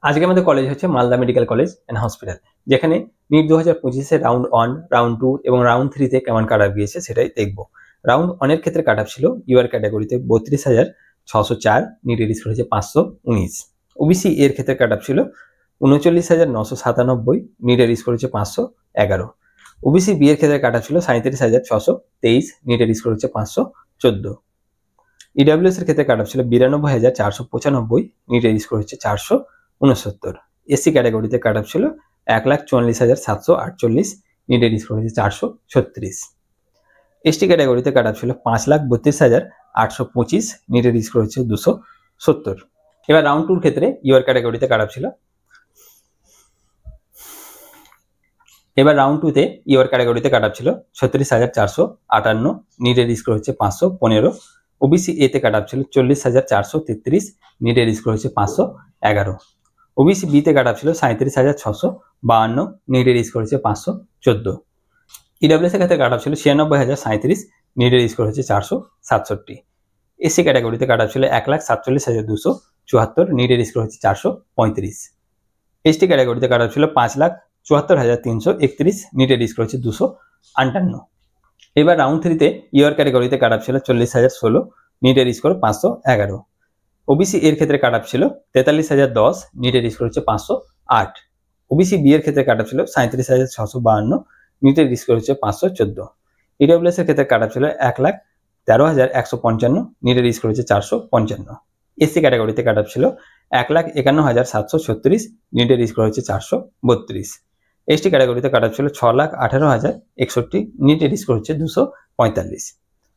আজকে আমাদের কলেজ হচ্ছে Malda medical college and hospital, যেখানে নিট 2025 রাউন্ড 1, রাউন্ড 2 এবং রাউন্ড 3 কেমন কাট অফ গিয়েছে সেটাই দেখবো। রাউন্ড 1 এর ক্ষেত্রে কাট অফ ছিল ইউআর ক্যাটাগরিতে 32,604, নিটের স্কোর হচ্ছে 519। ওবিসি এর ক্ষেত্রে কাট অফ ছিল 39,997, নিটের স্কোর হচ্ছে 511। ওবিসি বি এর ক্ষেত্রে কাট অফ ছিল 37,623, নিটের স্কোর হচ্ছে 514। ইডাব্লিউএস এর ক্ষেত্রে কাট অফ ছিল 92,495, নিটের স্কোর হচ্ছে 469। এসসি ক্যাটাগরিতে কাট অফ ছিল 1,44,748, নিটের স্কোর হচ্ছে 436। এসটি ক্যাটাগরিতে কাট অফ ছিল 5,32,825, নিটের স্কোর হচ্ছে 270। এবার রাউন্ড 2 ক্ষেত্রে ইউআর ক্যাটাগরিতে কাট অফ ছিল, এবার রাউন্ড 2 তে ইউআর ক্যাটাগরিতে কাট অফ ছিল 36,458, নিটের স্কোর হচ্ছে 515। ওবিসি এ তে কাট অফ ছিল 40,433, নিটের স্কোর হচ্ছে 511। ওবিসি বি তে কাট অফ ছিল 37,652, নিটের স্কোর হচ্ছে 514। ইডাব্লিউএস এর ক্ষেত্রে কাট অফ ছিল 96,037, নিটের স্কোর হচ্ছে 467। এসসি ক্যাটাগরিতে কাট অফ ছিল 1,47,274, নিটের স্কোর হচ্ছে 435। এসটি ক্যাটাগরিতে কাট অফ ছিল 5,74,331, নিটের স্কোর হচ্ছে 258। এবার রাউন্ড 3 তে ইউআর ক্যাটাগরিতে কাট অফ ছিল 40,016, নিটের স্কোর 511। ওবিসি এর ক্ষেত্রে কাট অফ ছিল 43,010, নিটের স্কোর হচ্ছে 508। ওবিসি বি এর ক্ষেত্রে কাট অফ ছিল 37,652, নিটের স্কোর হচ্ছে 514। ইডাব্লিউএস এর ক্ষেত্রে কাট অফ ছিল 1,13,155, নিটের স্কোর হচ্ছে 455। এসসি ক্যাটাগরিতে কাট অফ ছিল 1,51,736, নিটের স্কোর হচ্ছে 432। এসটি ক্যাটাগরিতে কাট অফ ছিল 6,18,061, নিটের স্কোর হচ্ছে 245।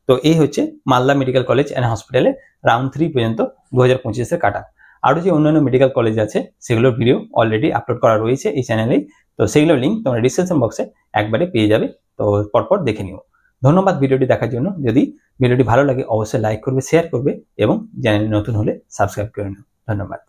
তো এই হচ্ছে মালদা মেডিকেল কলেজ অ্যান্ড হসপিটালে রাউন্ড 3 পর্যন্ত 2025 কাট অফ। আরও যে অন্যান্য মেডিকেল কলেজ আছে সেগুলোর ভিডিও অলরেডি আপলোড করা রয়েছে এই চ্যানেলেই, তো সেগুলোর লিঙ্ক তোমরা ডিসক্রিপশন বক্সে একবারে পেয়ে যাবে, তো পরপর দেখে নিও। ধন্যবাদ ভিডিওটি দেখার জন্য। যদি ভিডিওটি ভালো লাগে অবশ্যই লাইক করবে, শেয়ার করবে এবং চ্যানেলে নতুন হলে সাবস্ক্রাইব করে নিও। ধন্যবাদ।